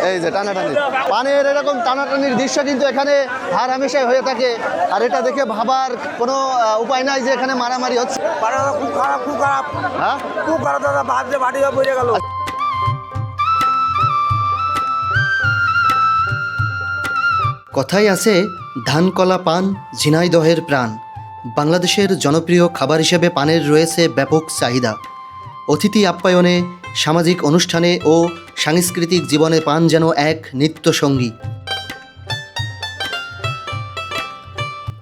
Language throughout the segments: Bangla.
এই যে টানাটানি, পানের এরকম টানাটানির দৃশ্য কিন্তু এখানে হার হামেশাই হয়ে থাকে। আর এটা দেখে ভাবার কোনো উপায় নাই যে এখানে মারামারি হচ্ছে। খুব খারাপ, খুব খারাপ, হ্যাঁ, খুব খারাপ দাদা, বাড়িতে বাড়ি পড়ে গেল। কথাই আছে, ধান কলা পান ঝিনাইদহের প্রাণ। বাংলাদেশের জনপ্রিয় খাবার হিসেবে পানের রয়েছে ব্যাপক চাহিদা। অতিথি আপ্যায়নে, সামাজিক অনুষ্ঠানে ও সাংস্কৃতিক জীবনে পান যেন এক নিত্যসঙ্গী।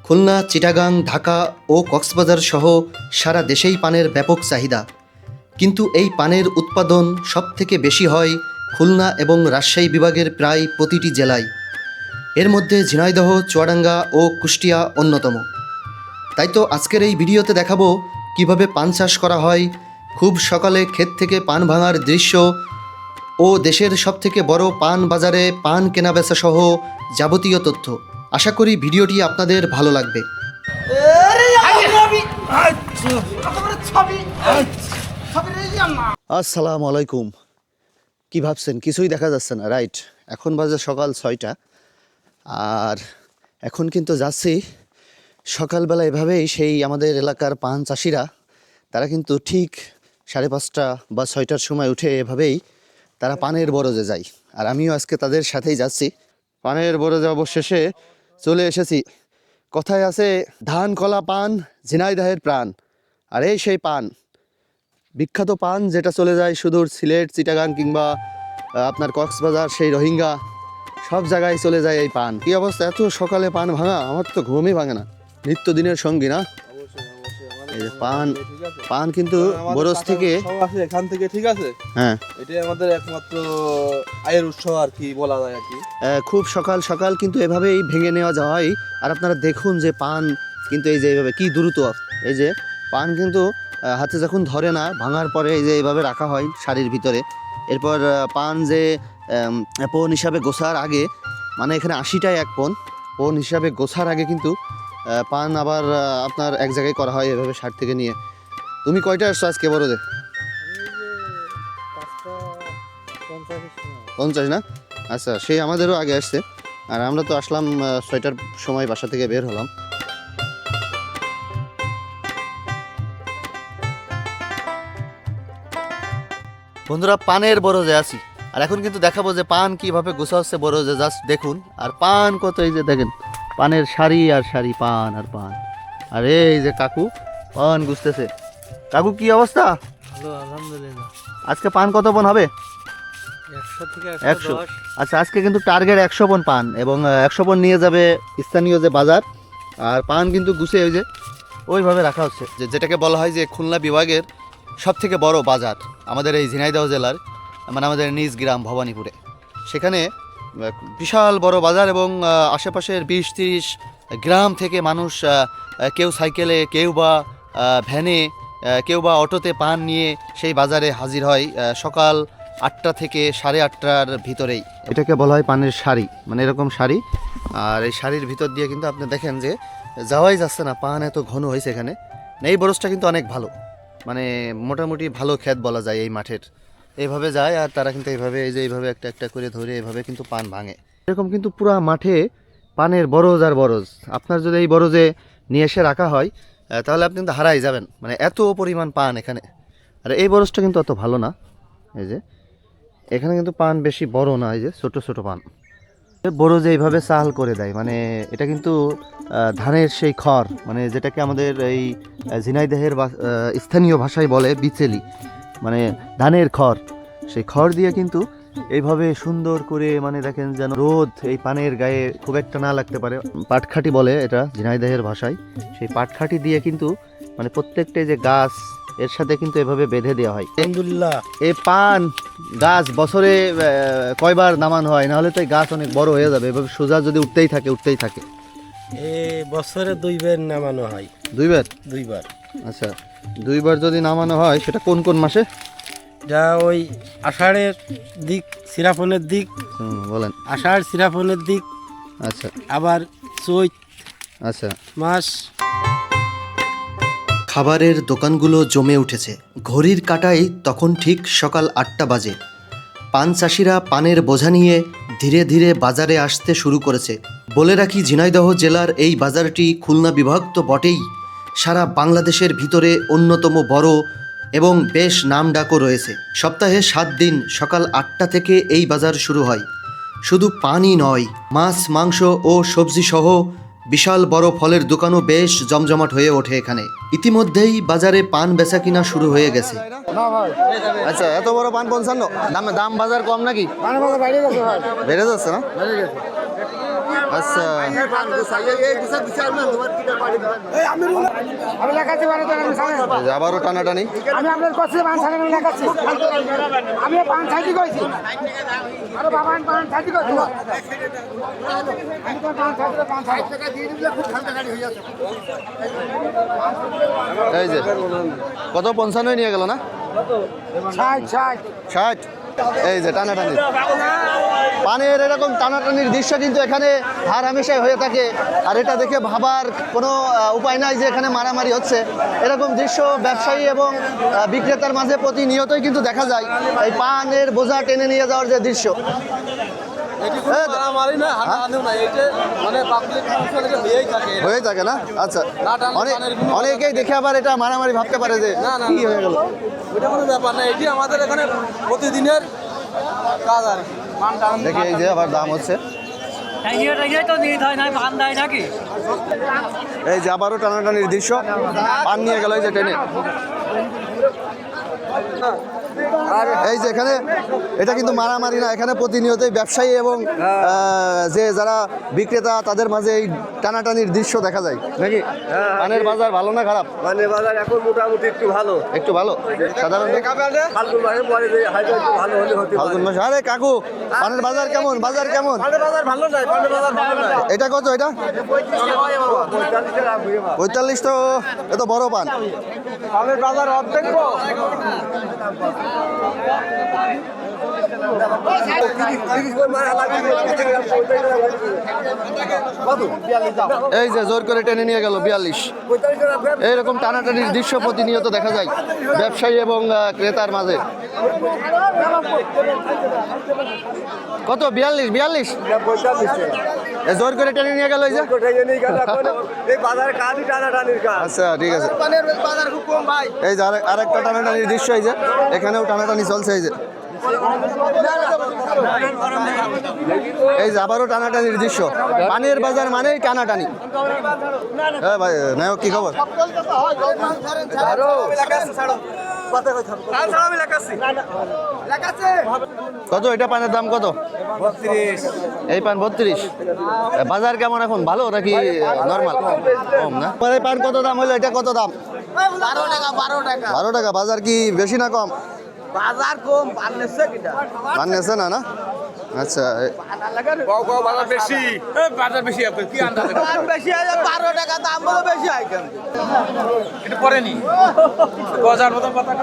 খুলনা, চিটাগাং, ঢাকা ও কক্সবাজার সহ সারা দেশেই পানের ব্যাপক চাহিদা। কিন্তু এই পানের উৎপাদন সবথেকে বেশি হয় খুলনা এবং রাজশাহী বিভাগের প্রায় প্রতিটি জেলায়। এর মধ্যে ঝিনাইদহ, চুয়াডাঙ্গা ও কুষ্টিয়া অন্যতম। তাই তো আজকের এই ভিডিওতে দেখাবো কিভাবে পান চাষ করা হয়, খুব সকালে ক্ষেত থেকে পান ভাঙার দৃশ্য ও দেশের সবথেকে বড় পান বাজারে পান কেনাবেচা সহ যাবতীয় তথ্য। আশা করি ভিডিওটি আপনাদের ভালো লাগবে। আসসালামু আলাইকুম। কি ভাবছেন? কিছুই দেখা যাচ্ছে না, রাইট? এখন বাজে সকাল 6টা। আর এখন কিন্তু যাচ্ছি সকালবেলা এভাবেই সেই আমাদের এলাকার পান চাষিরা, তারা কিন্তু ঠিক 5:30 বা 6টার সময় উঠে এভাবেই তারা পানের বরজে যায়। আর আমিও আজকে তাদের সাথেই যাচ্ছি। পানের বরজে অবশেষে চলে এসেছি। কথায় আছে, ধান কলা পান ঝিনাইদহের প্রাণ। আর এই সেই পান, বিখ্যাত পান যেটা চলে যায় সুদূর সিলেট, চিটাগাং কিংবা আপনার কক্সবাজার, সেই রোহিঙ্গা সব জায়গায় চলে যায় এই পান। কি অবস্থা, এত সকালে পান ভাঙা? আমার তো ঘুমই ভাঙে না, নিত্যদিনের সঙ্গী না। এই যে পান, পান কিন্তু বরজ থেকে এখান থেকে, ঠিক আছে, হ্যাঁ, এটাই আমাদের একমাত্র আয়ের উৎস আর কি বলা যায় আর কি। খুব সকাল সকাল কিন্তু এভাবেই ভেঙে নেওয়া যায়। আর আপনারা দেখুন যে পান কিন্তু এই যে এইভাবে কি দ্রুত, এই যে পান কিন্তু হাতে যখন ধরে না, ভাঙার পরে এই যে এইভাবে রাখা হয় শাড়ির ভিতরে। এরপর পান যে পণ হিসাবে গোছার আগে, মানে এখানে 80টায় এক পণ হিসাবে গোছার আগে কিন্তু পান আবার আপনার এক জায়গায় করা হয় এভাবে শাড়ি থেকে নিয়ে। তুমি কয়টা আসছো আজকে বড়দে? 50 না? আচ্ছা, সেই আমাদেরও আগে আসছে। আর আমরা তো আসলাম 6টার সময় বাসা থেকে বের হলাম। বন্ধুরা, পানের বরজে আছি। আর এখন কিন্তু দেখাবো যে পান কিভাবে গোছা হচ্ছে বরজে, জাস্ট দেখুন। আর পান কত, এই যে দেখেন পানের সারি আর সারি, পান আর পান। আর এই যে কাকু পান গুছতেছে। কাকু, কি অবস্থা? ভালো, আলহামদুলিল্লাহ। আজকে পান কত পণ হবে? 100 থেকে 100। আচ্ছা, আজকে কিন্তু টার্গেট 100 পণ পান, এবং 100 পণ নিয়ে যাবে স্থানীয় যে বাজার। আর পান কিন্তু গুছিয়ে ওই যে ওইভাবে রাখা হচ্ছে, যেটাকে বলা হয় যে খুলনা বিভাগের সবথেকে বড় বাজার আমাদের এই ঝিনাইদহ জেলার, মানে আমাদের নিজ গ্রাম ভবানীপুরে। সেখানে বিশাল বড় বাজার, এবং আশেপাশের 20-30 গ্রাম থেকে মানুষ, কেউ সাইকেলে, কেউ বা ভ্যানে, কেউ বা অটোতে পান নিয়ে সেই বাজারে হাজির হয় সকাল 8টা থেকে 8:30টার ভিতরেই। এটাকে বলা হয় পানের শাড়ি, মানে এরকম শাড়ি। আর এই শাড়ির ভিতর দিয়ে কিন্তু আপনি দেখেন যে যাওয়াই যাচ্ছে না, পান এত ঘন হয়েছে এখানে। এই বরজটা কিন্তু অনেক ভালো, মানে মোটামুটি ভালো ক্ষেত বলা যায় এই মাঠের। এইভাবে যায় আর তারা কিন্তু এইভাবে, এই যে এইভাবে একটা একটা করে ধরে এইভাবে কিন্তু পান ভাঙে। এরকম কিন্তু পুরা মাঠে পানের বরজ আর বরজ। আপনার যদি এই বরজে নিয়ে এসে রাখা হয় তাহলে আপনি কিন্তু হারাই যাবেন, মানে এত পরিমাণ পান এখানে। আর এই বরজটা কিন্তু অত ভালো না, এই যে এখানে কিন্তু পান বেশি বড় না, এই যে ছোট ছোট পান। বরজে এইভাবে চাল করে দেয়, মানে এটা কিন্তু ধানের সেই খড়, মানে যেটাকে আমাদের এই ঝিনাইদহের স্থানীয় ভাষায় বলে বিচেলি, মানে ধানের খড়। সেই খড় দিয়ে কিন্তু এইভাবে সুন্দর করে, মানে দেখেন যেন রোদ এই পানের গায়ে খুব একটা না লাগতে পারে। পাটখাটি বলে এটা ঝিনাইদহের ভাষায়। সেই পাটখাটি দিয়ে কিন্তু মানে প্রত্যেকটা যে গাছ, এর সাথে কিন্তু এভাবে বেঁধে দেওয়া হয়। আলহামদুলিল্লাহ। এই পান গাছ বছরে কয়বার নামানো হয়? নাহলে তো এই গাছ অনেক বড় হয়ে যাবে। এভাবে সোজা যদি উঠতেই থাকে উঠতেই থাকে। বছরে 2 বার নামানো হয়। 2 বার? 2 বার। আচ্ছা, 2 বার যদি নামানো হয়, সেটা কোন কোন মাসে? যা ওই আষাঢ়ের দিক, শ্রাবণের দিক। বলেন। আষাঢ়, শ্রাবণের দিক। আচ্ছা, আবার চৈত আচ্ছা মাস। খাবারের দোকানগুলো জমে উঠেছে। ঘড়ির কাঁটায় তখন ঠিক সকাল 8টা বাজে। পান চাষিরা পানের বোঝা নিয়ে ধীরে ধীরে বাজারে আসতে শুরু করেছে। বলে রাখি, ঝিনাইদহ জেলার এই বাজারটি খুলনা বিভাগ তো বটেই, সারা বাংলাদেশের ভিতরে অন্যতম বড় এবং বেশ নামডাকও রয়েছে। সপ্তাহে 7 দিন সকাল 8টা থেকে এই বাজার শুরু হয়। শুধু পানই নয়, মাছ, মাংস ও সবজি সহ বিশাল বড় ফলের দোকানও বেশ জমজমাট হয়ে ওঠে এখানে। ইতিমধ্যেই বাজারে পান বেচা কিনা শুরু হয়ে গেছে। আচ্ছা, এত বড় পান 55, দাম বাজার কম নাকি? বেড়ে যাচ্ছে না? আচ্ছা, এই যে আবারও টানাটানি। এই যে কত 55 নিয়ে গেল না? 60। এই যে টানাটানি পানের এরকম টানাটানির দৃশ্য কিন্তু এখানে হার হামেশাই হয়ে থাকে। আর এটা দেখে ভাবার কোনো উপায় নাই যে এখানে মারামারি হচ্ছে। এরকম দৃশ্য ব্যবসায়ী এবং বিক্রেতার মাঝে প্রতিনিয়তই কিন্তু দেখা যায়। এই পানের বোঝা টেনে নিয়ে যাওয়ার যে দৃশ্য, হয়ে থাকে না? আচ্ছা, অনেকেই দেখে আবার এটা মারামারি ভাবতে পারে যে কি হয়ে গেল। ওটা কোনো ব্যাপার না, এটি আমাদের এখানে প্রতিদিনের কাজ আর কি। দেখি এই যে আবার দাম হচ্ছে। এই যে আবারও টানাটানির দৃশ্য, পান নিয়ে গেল এই যে টেনে। আর এই যে এখানে এটা কিন্তু মারামারি না, এখানে প্রতিনিয়তই ব্যবসায়ী এবং যে যারা বিক্রেতা তাদের মাঝে এই টানাটানির দৃশ্য দেখা যায় নাকি? পানের বাজার ভালো না খারাপ? পানের বাজার এখন মোটামুটি একটু ভালো। একটু ভালো সাধারণত। ফাল্গুন মাসে পরে যে হয়তো একটু ভালো হলে হতে পারে। ফাল্গুন মাস। আরে কাকু, পানের বাজার কেমন? বাজার কেমন? পানের বাজার ভালো নয়, পানের বাজার ভালো নয়। এটা কত? এটা 45। তো এত বড় পান। পানের বাজার অর্ধেক এই যে জোর করে টেনে নিয়ে গেল 42। এইরকম টানাটানির দৃশ্য প্রতিনিয়ত দেখা যায় ব্যবসায়ী এবং ক্রেতার মাঝে। কত? 42। জোর করে টেনে নিয়ে গেল এই যে। আচ্ছা, ঠিক আছে। এই যে আরেকটা টানাটানির দৃশ্য, এই যে এখানেও টানাটানি চলছে। এই যে এই যে আবারও টানাটানির দৃশ্য। পানের বাজার মানেই টানাটানি। হ্যাঁ ভাই, নায়ক কি খবর? কত এটা পানের দাম কত? 32। এই পান 32। বাজার কেমন এখন? ভালো নাকি নর্মাল? কম না? এই পান কত দাম হলো? এটা কত দাম? 12 টাকা। বাজার কি বেশি না কম? বাজার কম, পান নেছে না? না, আচ্ছা। বাজার বেশি। বাজার বেশি আপনি কি আন্দাজ? বেশি আছে 12 টাকা দাম বলে বেশি হয় কেন? এটা পড়েনি। বাজার মতো কথা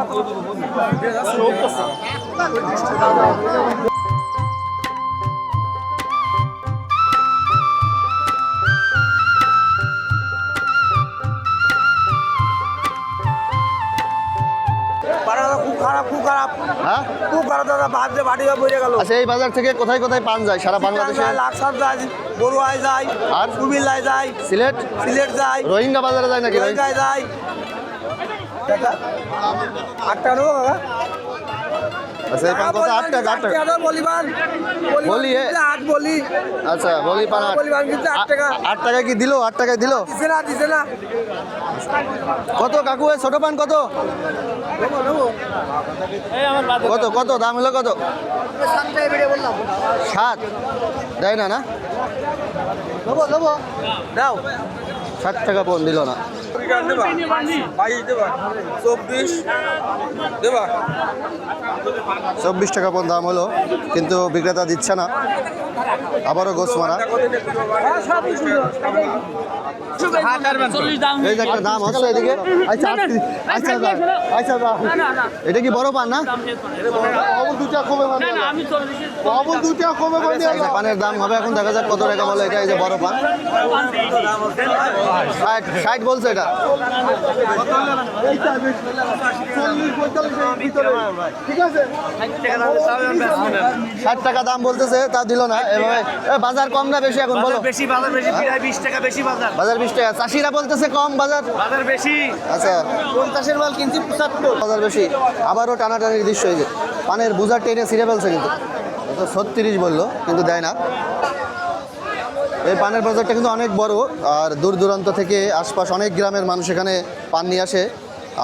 খুব খারাপ। হ্যাঁ, খুব খারাপ দাদা, বাড়িতে বাড়ি বেড়ে গেল। আচ্ছা, এই বাজার থেকে কোথায় কোথায় পান যায় সারা বাংলাদেশে? লাকসাম যায়, বড়ুয়ায় যায়, আর কুমিল্লায় যায়, সিলেট যায়, রোহিঙ্গা বাজারে যায় নাকি? রোহিঙ্গায় যায়। 8 টাকা নেবো কাকা? আচ্ছা, এই পান কত? 8 টাকা। 8 টাকা বলি। বলি। আচ্ছা, বলি পান 8 টাকা। 8 টাকা কি দিল? 8 টাকায় দিল? দিছে না। কত কাকু এ ছোট পান কত? কত দাম হলো কত? 7 দেয় না? দাও 60 টাকা পণ দিল না। 24 টাকা পণ দাম হলো, কিন্তু বিক্রেতা দিচ্ছে না। আবারও গোস মারা। এই যে একটা দাম হচ্ছে এদিকে। আচ্ছা, এটা কি বড় পান না? পানের দাম হবে এখন, দেখা যাক কত টাকা বলে এটা। এই যে বড় পান 60 বলছে এটা। ষাট টাকা দাম বলতেছে, তা দিল না এভাবে। বাজার কম না বেশি এখন বলো? বেশি বাজার বেশি, প্রায় 20 টাকা বেশি বাজার। বাজার 20 টাকা, চাষিরা বলতেছে কম বাজার। বাজার বেশি। আচ্ছা, 50-এর মাল কিনছি 75। বাজার বেশি। আবারও টানাটানির দৃশ্য এই যে পানের বোঝা টেনে ছিঁড়ে ফেলছে, কিন্তু তো 36 বললো কিন্তু দেয় না। এই পানের বাজারটা কিন্তু অনেক বড়, আর দূর দূরান্ত থেকে আশপাশ অনেক গ্রামের মানুষ এখানে পান নিয়ে আসে।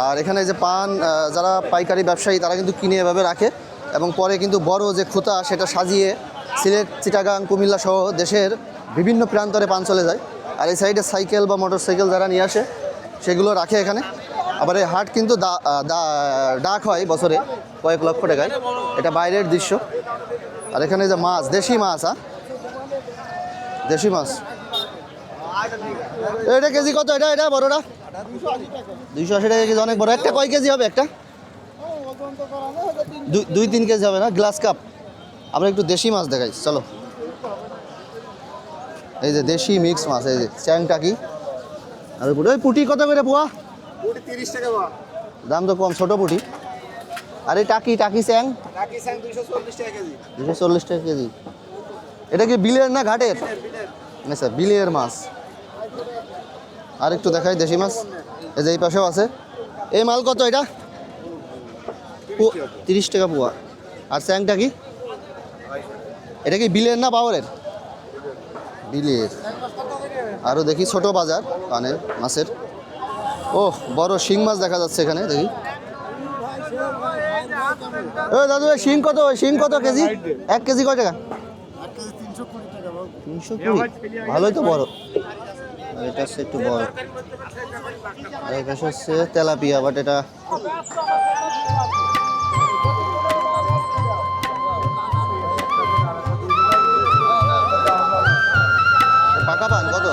আর এখানে যে পান যারা পাইকারি ব্যবসায়ী তারা কিন্তু কিনে এভাবে রাখে, এবং পরে কিন্তু বড় যে খুঁতা সেটা সাজিয়ে সিলেট, চিটাগাং, কুমিল্লা সহ দেশের বিভিন্ন প্রান্তরে পান চলে যায়। আর এই সাইডে সাইকেল বা মোটর সাইকেল যারা নিয়ে আসে সেগুলো রাখে এখানে। আবার এই হাট কিন্তু ডাক হয় বছরে কয়েক লক্ষ টাকায়। এটা বাইরের দৃশ্য। আর এখানে যে মাছ, দেশি মাছ, দেশি মাছ। এটা কেজি কত? এটা বড়টা 280 টাকা কেজি, অনেক বড়। একটা কয় কেজি হবে? একটা 2-3 কেজি হবে না? Glass cup. আমরা একটু দেশি মাছ দেখাই, চলো। এই যে দেশি মিক্স মাছ, এই যে চ্যাং টাকি। আর ওই পুঁটি কত করে পোয়া? 30 টাকা। দাম তো কম, ছোট পুঁটি। আর এই টাকি চ্যাং 240 টাকা কেজি। 240 টাকা কেজি। এটা কি বিলের না ঘাটের? আচ্ছা, বিলের মাছ। আর একটু দেখাই দেশি মাছ, এই যে এই পাশেও আছে। এই মাল কত? এটা 30 টাকা পোয়া। আর চ্যাংটা কি? এটা কি বিলের না পাওয়ারের? বিলের। আরও দেখি ছোট বাজার পানের মাছের। ও বড় শিং মাছ দেখা যাচ্ছে এখানে, দেখি। ও দাদু, শিং কত? শিং কত কেজি? 1 কেজি কয় টাকা? 320। ভালোই তো বড়। আর এটা হচ্ছে একটু বড়। আর এটা হচ্ছে তেলাপিয়া, বাট এটা পাকা পান কত?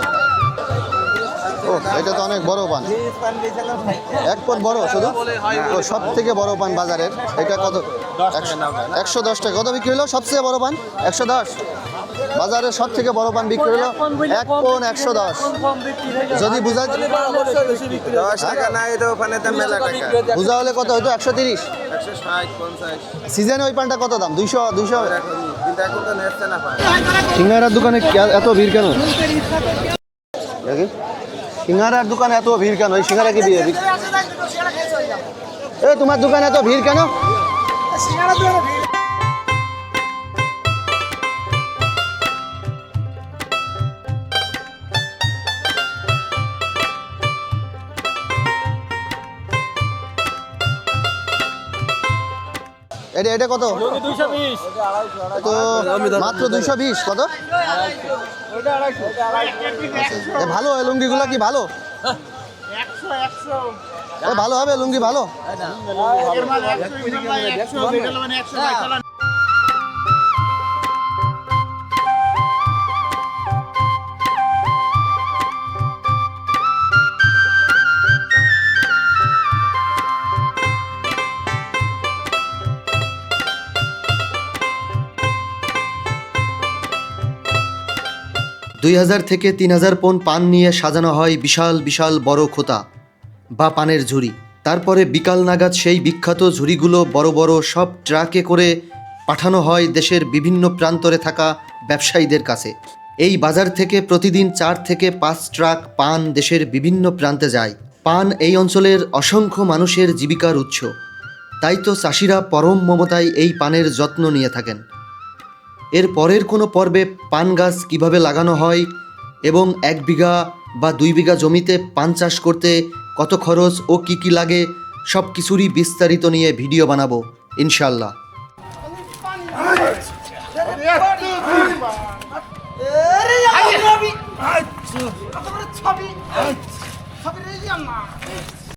ও, এটা তো অনেক বড় পান, 1 পট বড় শুধু। ও, সব থেকে বড় পান বাজারের। এটা কত? 110 টাকা। কত বিক্রি হলো সবচেয়ে বড় পান? 110। বাজারের সব থেকে বড় পান বিক্রি হলো 1 পন 110। যদি বুঝা 10 টাকা না, এটা ওখানে দাম মেলা টাকা। বুঝা হলে কত হয়তো? 130। 160-50। সিজনে ওই পানটা কত দাম? 200। কিন্তু এখন তো নেচ্ছে না পান। সিঙ্গারার দোকানে এত ভিড় কেন? দেখি সিঙ্গারার দোকানে এত ভিড় কেন? এই সিঙ্গারা কি দিয়ে? এ, তোমার দোকানে এত ভিড় কেন? এটা কত? 220। তো মাত্র 220। কত? এ ভালো, এই লুঙ্গিগুলো কি ভালো? 100 ভালো হবে লুঙ্গি, ভালো। দুই 2000 থেকে 3000 পণ পান নিয়ে সাজানো হয় বিশাল বিশাল বড় খোতা বা পানের ঝুড়ি। তারপরে বিকাল নাগাদ সেই বিখ্যাত ঝুড়িগুলো বড় বড় সব ট্রাকে করে পাঠানো হয় দেশের বিভিন্ন প্রান্তরে থাকা ব্যবসায়ীদের কাছে। এই বাজার থেকে প্রতিদিন 4 থেকে 5 ট্রাক পান দেশের বিভিন্ন প্রান্তে যায়। পান এই অঞ্চলের অসংখ্য মানুষের জীবিকার উৎস। তাই তো চাষিরা পরম মমতায় এই পানের যত্ন নিয়ে থাকেন। এর পরের কোনো পর্বে পান গাছ কীভাবে লাগানো হয় এবং 1 বিঘা বা 2 বিঘা জমিতে পান চাষ করতে কত খরচ ও কি কি লাগে সব কিছুরই বিস্তারিত নিয়ে ভিডিও বানাবো ইনশাল্লাহ। ছবি